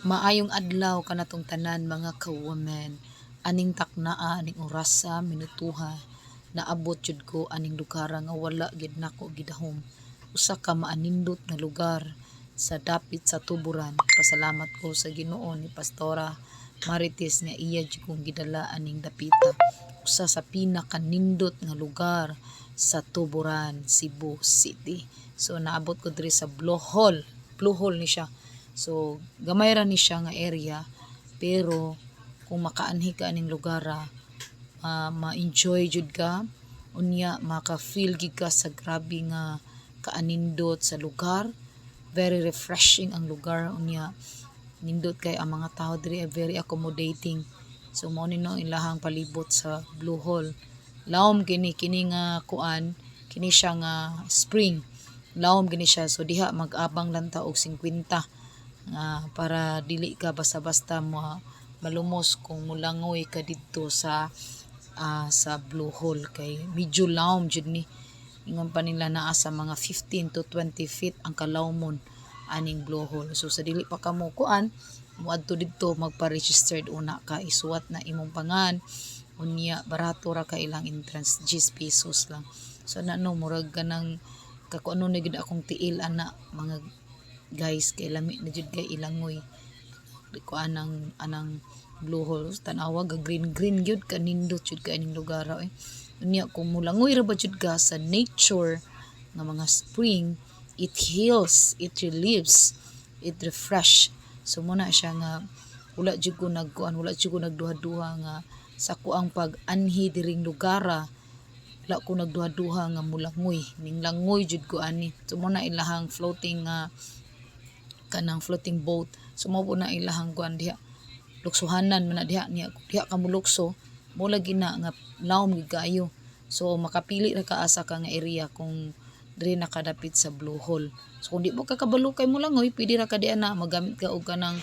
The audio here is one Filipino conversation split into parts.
Maayong adlaw kanatong tanan mga ka-women. Aning taknaa, aning orasa, minutuha, naabot jud ko aning lugar nga wala gid nako gidahom. Usa ka maanindot nga lugar sa dapit sa tuburan. Pasalamat ko sa Ginoo ni Pastora Marites nga iya jud kong gidala aning dapita. Usa sa pinakanindot nga lugar sa tuburan, Cebu City. So naabot ko diri sa Blue Hole. Blue Hole ni siya. So, gamay ra ni siya nga area, pero kung makaanhi ka aning lugar, ma-enjoy jud ka, unya maka-feel gid ka sa grabe nga kaanindot sa lugar. Very refreshing ang lugar, unya nindot kay ang mga tao diri ay very accommodating. So mao ni no ilahang palibot sa Blue Hole. Lawom kini nga kuan, kini siya nga spring. Lawom gini siya, so diha mag-abang lang ta og 50 para dili ka basta-basta malumos kung mulangoy ka dito sa Blue Hole kay medyo lawom jud ni. Ingon pa nila naa sa mga 15 to 20 feet ang kalawmon aning Blue Hole. So sa dili pa kamo kuan muadto didto magpa-registered una ka, isuwat na imong pangan, unya barato ra ka ilang entrance, 10 pesos lang. So murag kanang kakuano na gid akong tiil ana mga guys, kay lami na jud kay ilangoy ko anang Blue Hole. Tanawa ga green gyud kanindot jud kay aning lugar unya kung mulangoy ra ba jud ka sa nature nga mga spring, it heals, it relieves, it refresh. So muna siya nga wala jud ko nagduha-duha nga sa kuang pag-anhi diring lugara, wala ko nagduha-duha nga mulangoy, ning langoy jud ko ani. So muna ilahang floating kanang floating boat. So mao na ilahang kuan diha, luksuhanan man na diha ka mulukso, mo lagi na nga lawom gid kaayo. So makapili ra ka asa ka nga area kung diri nakadapit sa Blue Hole. So kung di mo ka kabalo kay mulangoy, pwede ra ka diha na magamit ka og kanang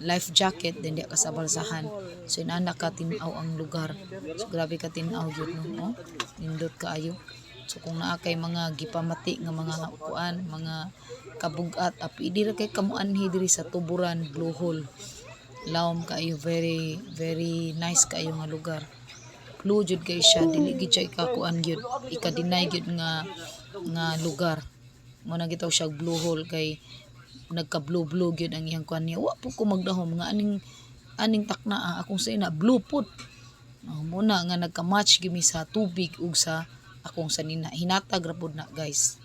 life jacket, then di ka sa balsahan. So inana ka tin-aw ang lugar. So grabe ka tin-aw gyud no. Nindot kaayo. So kung naa kay mga gipamati nga mga kuan, mga kabugat, pwede ra kay kamuanhi diri sa tuburan Blue Hole. Lawom kaayo, very very nice kaayo nga lugar. Blue jud kay siya, dili gid siya ikakuan gyud, ika-deny gyud nga lugar. Mo na gitaw siya Blue Hole kay nagka-blue gyud ang iyang kuan niya. Wa po ko magdahom nga aning takna akong sa ina blue put. Muna nga nagka-match gimi sa tubig ug sa akong sanina. Hinatag ra pud na guys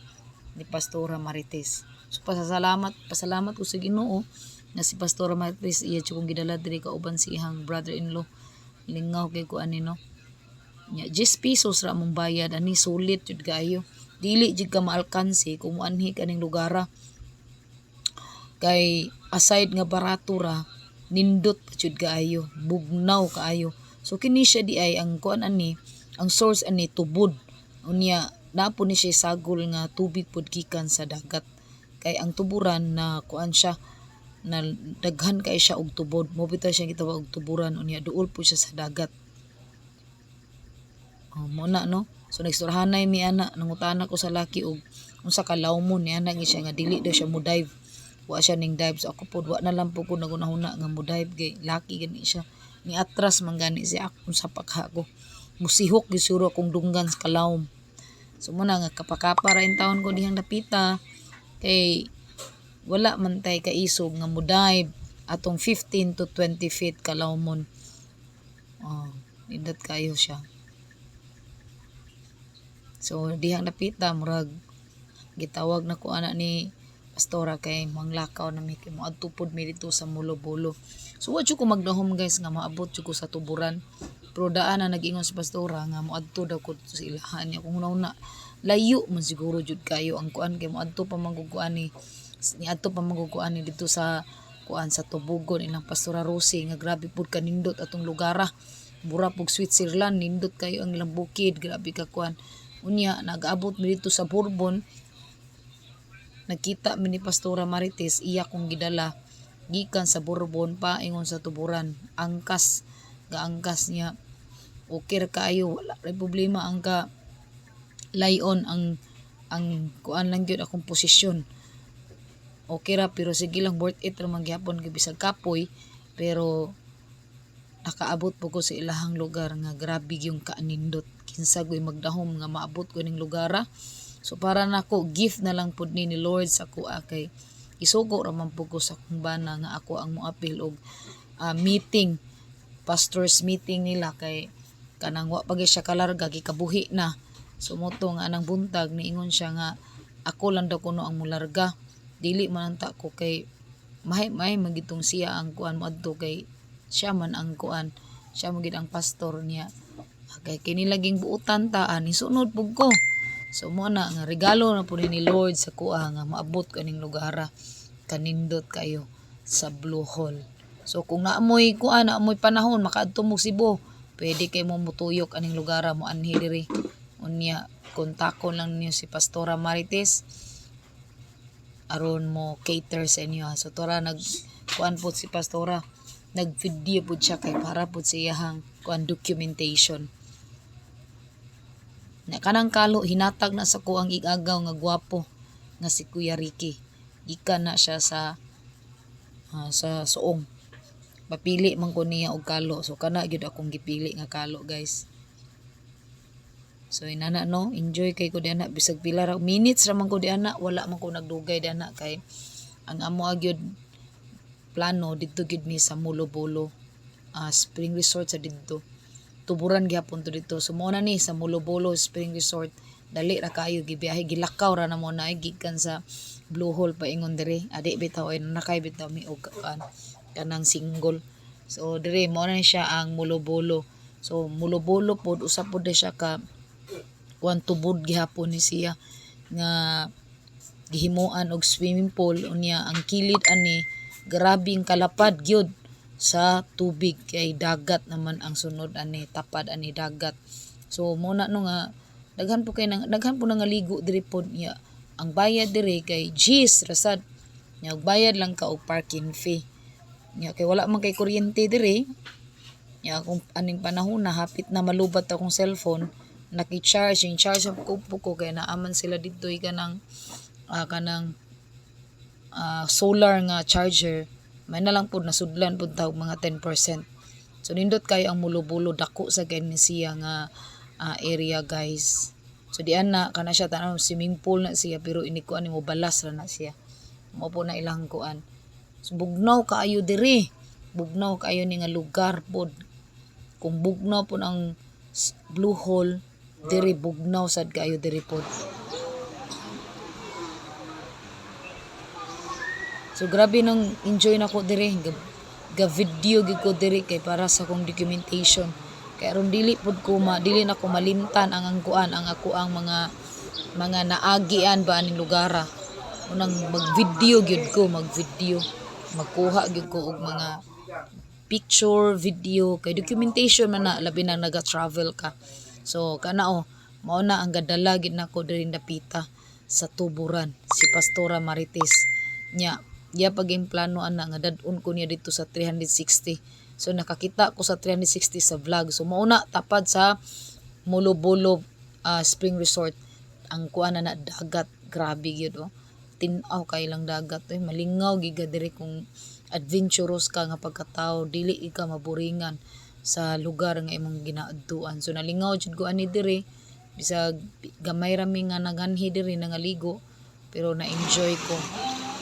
ni Pastora Marites. So pasalamat ko sa Ginoo nga si Pastora Marites iya jud kong gidala diri kauban si ihang brother-in-law. Lingaw kay ko ani no. Nya 10 pesos ra mong bayad, ani sulit jud kaayo. Dili jud ka maalkansi kung muanhi kaning lugara. Kay aside nga barato ra, nindot jud kaayo, bugnaw kaayo. So kini siya di ay ang kuan ani, ang source ani tubod. Unya napo ni siya sagol nga tubig pud gikan sa dagat. Kay ang tuburan na kuan siya, na daghan kay siya og tubod. Mo bitaw siya gitawag og tuburan, unya duol po siya sa dagat. Mo na no. So nagstorhanay mi ana, nangutana ko sa laki og unsa ka lawmon ni ana siya nga dili daw siya mo dive. Wa siya ning dive, so ako pod wa na lang po ko nagunahuna nga mo dive kay laki gani siya. Ni atras man gani siya akong sa pakha ko. Musihok gisuro akong dunggan sa kalawom. So muna nga kapakapa ra in taon ko dihang dapita kay wala man tay kaisog nga mo dive atong 15 to 20 feet kalawmon. Nindot kayo siya. So dihang napita murag gitawag na ko ana ni Pastora kay manglakaw na mi kay moadto pod mi dito sa Mulo-Bulo. So wa jud ko magdahom guys nga maabot jud ko sa tuburan. Pero daan na nag-ingon si Pastora nga moadto daw ko sa ilahan niya kung na layo man siguro jud kayo ang kuan kay moadto pa manguguan ni dito sa kuan sa Tubugon ilang Pastora Rosie nga grabe pud kanindot atong lugara. Mura pug Switzerland, nindot kayo ang ilang bukid, grabe ka kuan. Unya nag-abot mi dito sa Bourbon, nakita mi ni Pastora Marites iya kong gidala gikan sa Bourbon pa ingon sa tuburan. Gaangkas niya, okay ra kaayo, wala ray problema ang ka layon ang kuan lang gyud akong posisyon. okay ra, pero sige lang worth it ra magyapon kay bisag kapoy, pero nakaabot po ko sa ilahang lugar nga grabe yung kaanindot. Kinsa ko'y magdahom nga maabot ko ning lugar. So para nako gift na lang pud ni Lord sa kuha kay isugo ra man po ko sa akong bana nga ako ang moapil og meeting, pastors meeting nila kay kanang wa pagi siya kalarga gikabuhi na. So moto nga anang buntag niingon siya nga ako lang daw kuno ang mularga. Dili man ta ko kay mahay magitong siya ang kuan mo adto kay siya man ang kuan, siya mo gid ang pastor niya. Kay kini laging buutan ta ani sunod pug ko. So mo na nga regalo na pud ni Lord sa kuha nga maabot ko ning lugar kanindot kayo sa Blue Hole. So kung naamoy kuan, naamoy panahon makaadto mo Cebu, pwede kay mo mutuyok aning lugar mo anhi diri. Unya kontakon lang niyo si Pastora Marites aron mo cater sa inyo. So tora nag kuan po si Pastora, nag-video po siya kay para po siyang kuan documentation. Na kanang kalo hinatag na sa kuang igagaw nga gwapo nga si Kuya Ricky. Gikan na siya sa suong. Papili man ko niya og kalo. So kana gyud akong gipili nga kalo, guys. So inana no, enjoy kay ko diana bisag pila ra minutes ra man ko diana, wala man ko nagdugay diana kay ang amo gyud plano didto gid mi sa Mulobolo Spring Resort sa didto. Tuburan gyapon to dito. So mo na ni sa Mulobolo Spring Resort. Dali ra kayo gibiyahe, gilakaw ra na mo na gikan sa Blue Hole paingon diri. Adi bitaw ay nakay bitaw mi og kanang single. So diri mo na siya ang Mulobolo. So Mulobolo pod usa pod siya ka kuan tubod gihapon ni siya nga gihimuan og swimming pool unya ang kilid ani grabing kalapad gyud sa tubig kay dagat naman ang sunod ani, tapad ani dagat. So mo na no nga daghan po nga ligo diri pod niya. Ang bayad diri kay G's rasad. Nya bayad lang ka og parking fee. Nya kay wala man kay kuryente diri. Nya kung aning panahon na hapit na malubat akong cellphone, naki-charge ko kay naaman sila dito kanang solar nga charger. May na lang po nasudlan po tawag mga 10%. So nindot kayo ang Mulobolo, dako sa ganyan siya nga area, guys. So diyan na kana siya tanaw swimming pool na siya pero ini kuan mo balas ra na siya. Mo po na ilang kuan. So bugnaw kaayo diri. Bugnaw kaayo ni nga lugar pod. Kung bugnaw po ang Blue Hole diri, bugnaw sad kaayo diri pod. So grabe nang enjoy na ko diri, ga video gid ko diri kay para sa kong documentation. Kay aron dili na ko malimtan ang kuan ang ako ang mga naagian ba aning lugara. Unang mag-video gid ko, magkuha gid ko og mga picture, video kay documentation man na labi na naga-travel ka. So kana mao na ang gadala gid nako diri napita sa tuburan si Pastora Marites nya. Iya paging plano ana nga dadun ko niya dito sa 360. So nakakita ko sa 360 sa vlog. So mauna tapad sa Mulobolo Spring Resort. Ang kuan na dagat, grabe gyud Tinaw kay lang dagat malingaw giga diri kung adventurous ka nga pagkatao, dili ka maburingan sa lugar nga imong ginaadtuan. So nalingaw jud ko ani diri bisag gamay rami nga naghanhi diri nangaligo pero na-enjoy ko.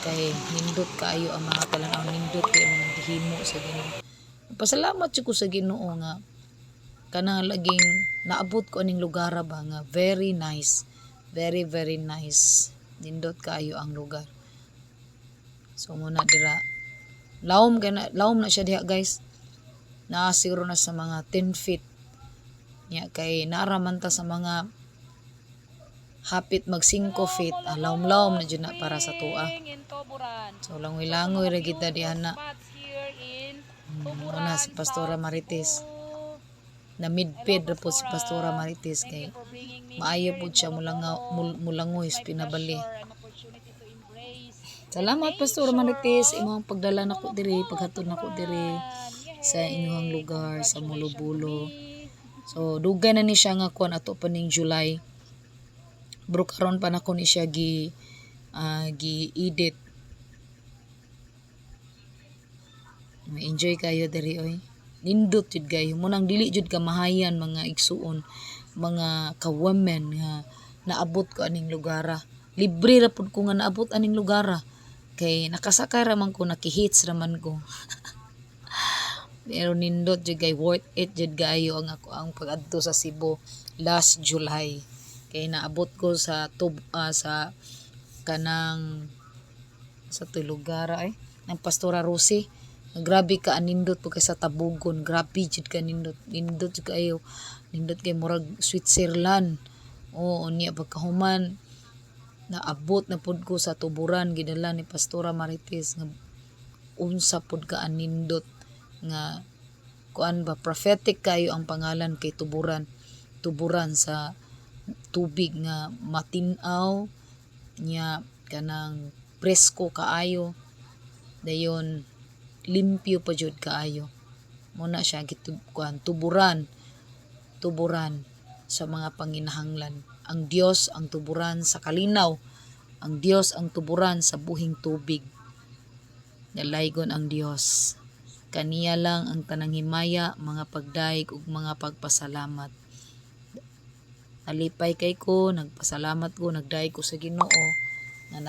Kay nindot kaayo ang mga kalanaw, nindot kay mga gihimo sa Ginoo. Pasalamat ko sa Ginoo nga kanang laging naabot ko aning lugar ba nga very nice, very very nice. Nindot kaayo ang lugar. So muna dira lawom na siya diha, guys. Naasiro na sa mga 10 feet. Nya kay naaraman ta sa mga hapit mag 5 feet, lawom-lawom na dyan na para sa tua. So langoy-langoy ra kita dihan na. Una si Pastora Marites. Na midpid ra po si Pastora Marites kay maayo po siya mulangoy pinabali. Salamat Pastora Marites imong pagdala nako diri, paghatod nako diri sa inyong lugar sa Mulobolo. So dugay na ni siya nga kuan ato pa ning July. Bro karon pa nako ni siya gi-edit Ma-enjoy kayo diri oy. Nindot jud kayo. Munang dili jud ka mahayan mga igsuon, mga ka-women nga naabot ko aning lugara. Libre ra pud ko nga naabot aning lugara. Kay nakasakay raman ko, nakihits raman ko. Pero nindot jud kay worth it jud kayo ang pag-adto sa Cebu last July. Kay naabot ko sa sa kanang sa tulugara ng Pastora Rosie. Grabe ka anindot po kay sa Tabugon. Grabe jud ka nindot. Nindot jud kayo. Nindot kay murag Switzerland. Oo, niya pagkahuman naabot na pud ko sa Tuburan, gidala ni Pastora Marites nga unsa pud ka anindot nga kuan ba, prophetic kayo ang pangalan kay Tuburan. Tuburan sa tubig nga matinaw nya kanang presko kaayo, dayon limpyo pa jud kaayo. Muna siya kuan tuburan sa mga panginahanglan. Ang Dios ang tuburan sa kalinaw, ang Dios ang tuburan sa buhing tubig. Dalaygon ang Dios. Kaniya lang ang tanang himaya, mga pagdaig ug mga pagpasalamat. Alipay kay ko, nagpasalamat ko, nagdaig ko sa Ginoo nga